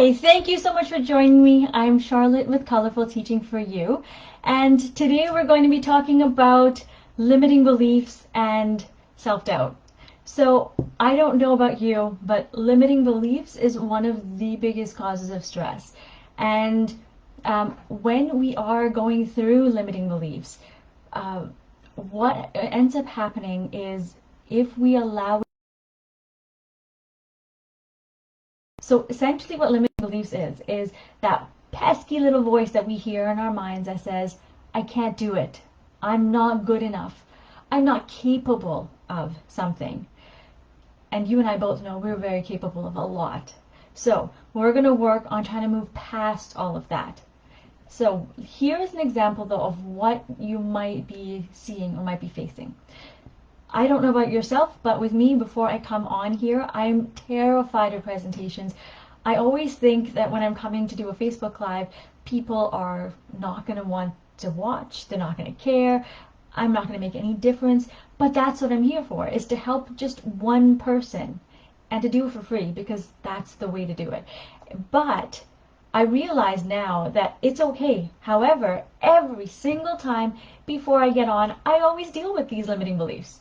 Hi, thank you so much for joining me. I'm Charlotte with Colorful Teaching for You, and today we're going to be talking about limiting beliefs and self-doubt. So I don't know about you, but limiting beliefs is one of the biggest causes of stress. And when we are going through limiting beliefs, what ends up happening is if we allow. So essentially what limiting beliefs is that pesky little voice that we hear in our minds that says, I can't do it. I'm not good enough. I'm not capable of something. And you and I both know we're very capable of a lot. So we're going to work on trying to move past all of that. So here is an example though of what you might be seeing or might be facing. I don't know about yourself, but with me, before I come on here, I'm terrified of presentations. I always think that when I'm coming to do a Facebook Live, people are not going to want to watch. They're not going to care. I'm not going to make any difference. But that's what I'm here for, is to help just one person and to do it for free because that's the way to do it. But I realize now that it's okay. However, every single time before I get on, I always deal with these limiting beliefs.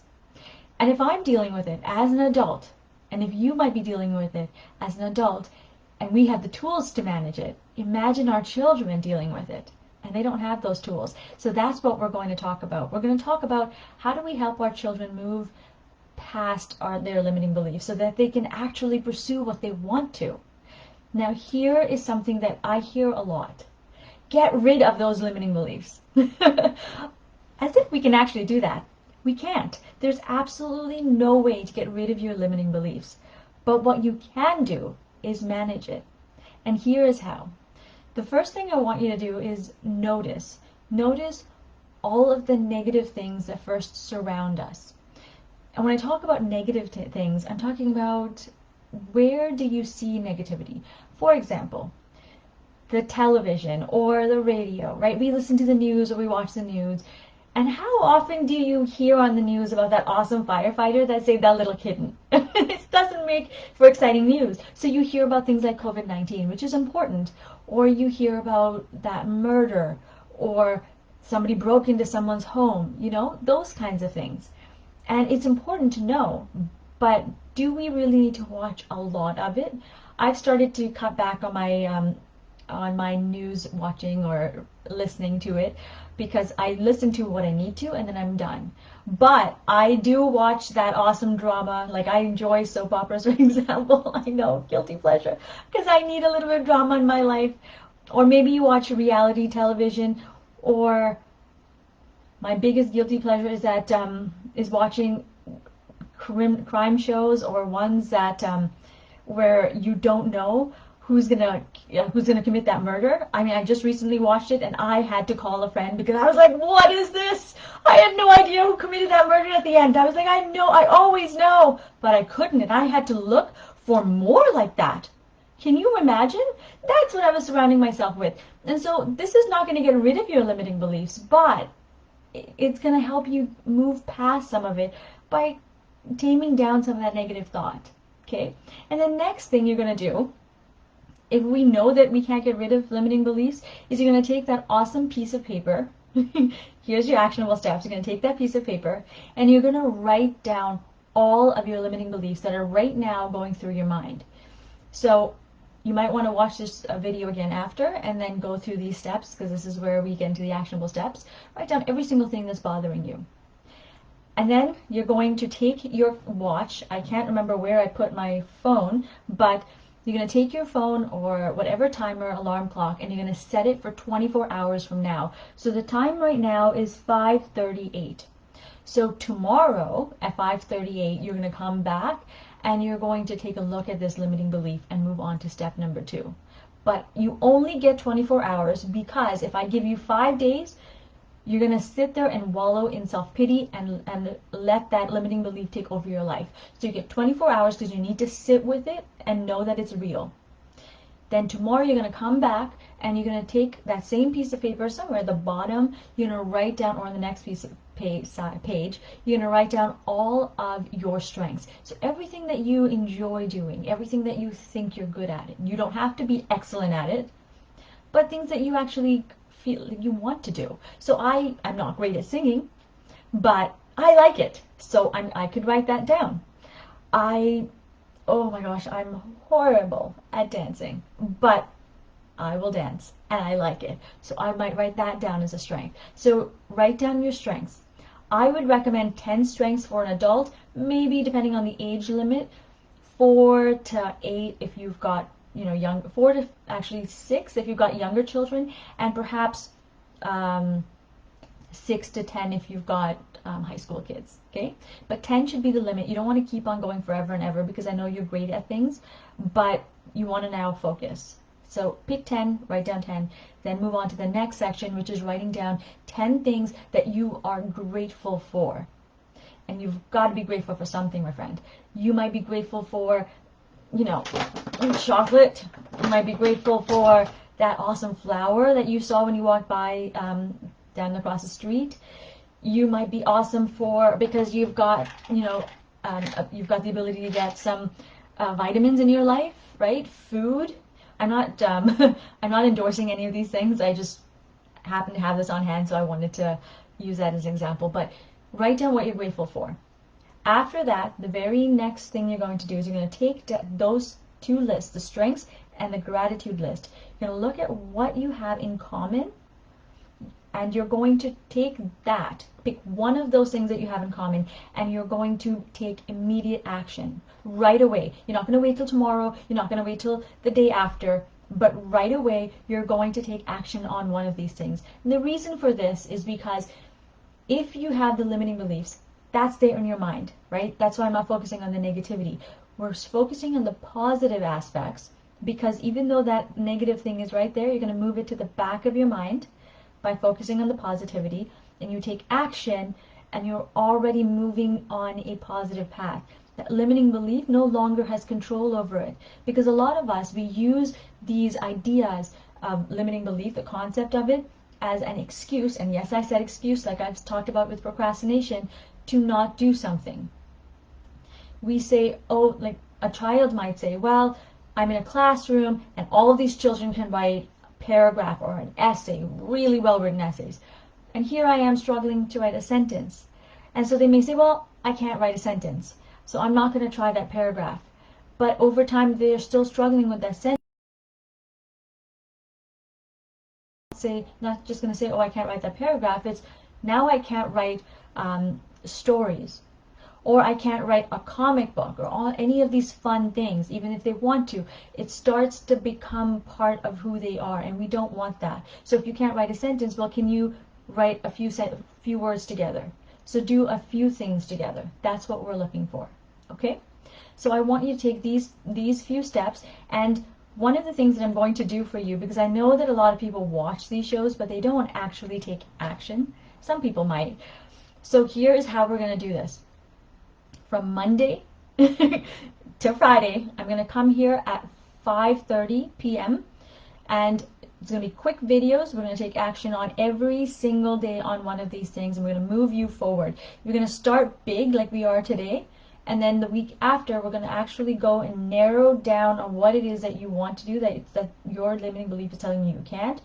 And if I'm dealing with it as an adult, and if you might be dealing with it as an adult, and we have the tools to manage it, imagine our children dealing with it, and they don't have those tools. So that's what we're going to talk about. We're going to talk about how do we help our children move past their limiting beliefs so that they can actually pursue what they want to. Now here is something that I hear a lot. Get rid of those limiting beliefs. As if we can actually do that. We can't. There's absolutely no way to get rid of your limiting beliefs. But what you can do is manage it. And here is how. The first thing I want you to do is notice. Notice all of the negative things that first surround us. And when I talk about negative things, I'm talking about where do you see negativity? For example, the television or the radio, right? We listen to the news or we watch the news. And how often do you hear on the news about that awesome firefighter that saved that little kitten? It doesn't make for exciting news. So you hear about things like COVID-19, which is important, or you hear about that murder, or somebody broke into someone's home, those kinds of things. And it's important to know, but do we really need to watch a lot of it? I've started to cut back on my news watching or listening to it because I listen to what I need to and then I'm done. But I do watch that awesome drama. Like I enjoy soap operas, for example. I know, guilty pleasure, because I need a little bit of drama in my life. Or maybe you watch reality television, or my biggest guilty pleasure is that is watching crime shows or ones that where you don't know who's gonna commit that murder. I mean, I just recently watched it and I had to call a friend because I was like, what is this? I had no idea who committed that murder at the end. I was like, I know, I always know, but I couldn't, and I had to look for more like that. Can you imagine? That's what I was surrounding myself with. And so this is not going to get rid of your limiting beliefs, but it's going to help you move past some of it by taming down some of that negative thought. Okay? And the next thing you're going to do, if we know that we can't get rid of limiting beliefs, is you're going to take that awesome piece of paper. Here's your actionable steps. You're going to take that piece of paper and you're going to write down all of your limiting beliefs that are right now going through your mind. So you might want to watch this video again after and then go through these steps, because this is where we get into the actionable steps. Write down every single thing that's bothering you. And then you're going to take your watch. I can't remember where I put my phone, but you're going to take your phone or whatever timer, alarm clock, and you're going to set it for 24 hours from now. So the time right now is 5:38. So tomorrow at 5:38, you're going to come back and you're going to take a look at this limiting belief and move on to step number 2. But you only get 24 hours because if I give you 5 days, you're going to sit there and wallow in self-pity and let that limiting belief take over your life. So you get 24 hours because you need to sit with it and know that it's real. Then tomorrow you're going to come back and you're going to take that same piece of paper somewhere at the bottom, you're going to write down, or on the next piece of page, you're going to write down all of your strengths. So everything that you enjoy doing, everything that you think you're good at. You don't have to be excellent at it, but things that you actually feel you want to do. So I'm not great at singing, but I like it. So I could write that down. Oh my gosh, I'm horrible at dancing, but I will dance and I like it. So I might write that down as a strength. So write down your strengths. I would recommend 10 strengths for an adult, maybe depending on the age limit, 4 to 8 if you've got, 4 to actually 6 if you've got younger children, and perhaps 6 to 10 if you've got high school kids, okay? But 10 should be the limit. You don't want to keep on going forever and ever, because I know you're great at things, but you want to now focus. So pick 10, write down 10, then move on to the next section, which is writing down 10 things that you are grateful for. And you've got to be grateful for something, my friend. You might be grateful for, chocolate. You might be grateful for that awesome flower that you saw when you walked by down across the street. You might be awesome because you've got, you've got the ability to get some vitamins in your life, right? Food. I'm not I'm not endorsing any of these things. I just happen to have this on hand, so I wanted to use that as an example. But write down what you're grateful for. After that, the very next thing you're going to do is you're going to take those two lists, the strengths and the gratitude list. You're going to look at what you have in common, and you're going to take that, pick one of those things that you have in common, and you're going to take immediate action right away. You're not going to wait till tomorrow. You're not going to wait till the day after. But right away, you're going to take action on one of these things. And the reason for this is because if you have the limiting beliefs, that's there in your mind, right? That's why I'm not focusing on the negativity. We're focusing on the positive aspects, because even though that negative thing is right there, you're going to move it to the back of your mind by focusing on the positivity, and you take action, and you're already moving on a positive path. That limiting belief no longer has control over it, because a lot of us, we use these ideas of limiting belief, the concept of it, as an excuse, and yes, I said excuse, like I've talked about with procrastination, to not do something. We say, oh, like a child might say, well, I'm in a classroom and all of these children can write a paragraph or an essay, really well-written essays. And here I am struggling to write a sentence. And so they may say, well, I can't write a sentence, so I'm not going to try that paragraph. But over time, they're still struggling with that sentence. Not just going to say, oh, I can't write that paragraph. It's now I can't write stories, or I can't write a comic book, or any of these fun things, even if they want to. It starts to become part of who they are, and we don't want that. So if you can't write a sentence, well, can you write a few words together? So do a few things together. That's what we're looking for, okay? So I want you to take these few steps, and one of the things that I'm going to do for you, because I know that a lot of people watch these shows, but they don't actually take action. Some people might. So here is how we're going to do this. From Monday to Friday, I'm going to come here at 5:30 p.m. and it's going to be quick videos. We're going to take action on every single day on one of these things, and we're going to move you forward. You're going to start big like we are today, and then the week after, we're going to actually go and narrow down on what it is that you want to do, that your limiting belief is telling you you can't,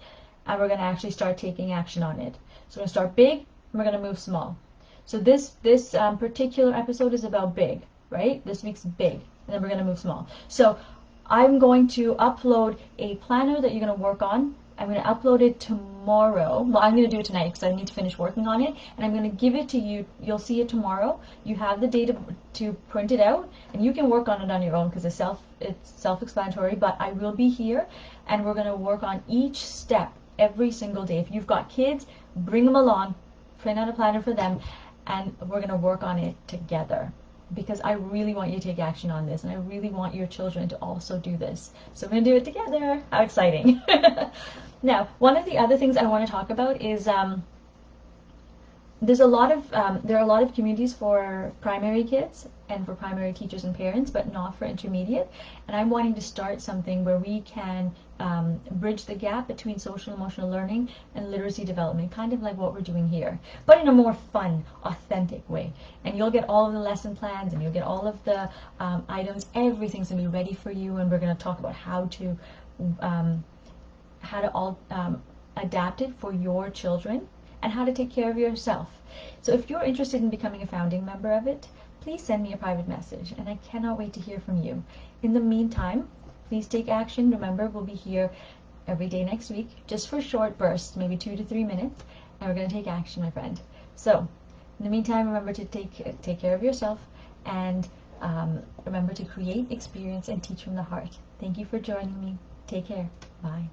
and we're going to actually start taking action on it. So we're going to start big, and we're going to move small. So this particular episode is about big, right? This week's big, and then we're going to move small. So I'm going to upload a planner that you're going to work on. I'm going to upload it tomorrow. Well, I'm going to do it tonight because I need to finish working on it, and I'm going to give it to you. You'll see it tomorrow. You have the day to print it out, and you can work on it on your own because it's self-explanatory, but I will be here, and we're going to work on each step every single day. If you've got kids, bring them along, print out a planner for them, and we're going to work on it together, because I really want you to take action on this, and I really want your children to also do this. So we're going to do it together. How exciting. Now, one of the other things I want to talk about is there's a lot of there are a lot of communities for primary kids and for primary teachers and parents, but not for intermediate. And I'm wanting to start something where we can bridge the gap between social emotional learning and literacy development, kind of like what we're doing here, but in a more fun, authentic way. And you'll get all of the lesson plans, and you'll get all of the items. Everything's gonna be ready for you, and we're gonna talk about how to all adapt it for your children, and how to take care of yourself. So if you're interested in becoming a founding member of it, please send me a private message, and I cannot wait to hear from you. In the meantime, please take action. Remember, we'll be here every day next week, just for short bursts, maybe 2 to 3 minutes, and we're going to take action, my friend. So in the meantime, remember to take care of yourself, and remember to create, experience, and teach from the heart. Thank you for joining me. Take care. Bye.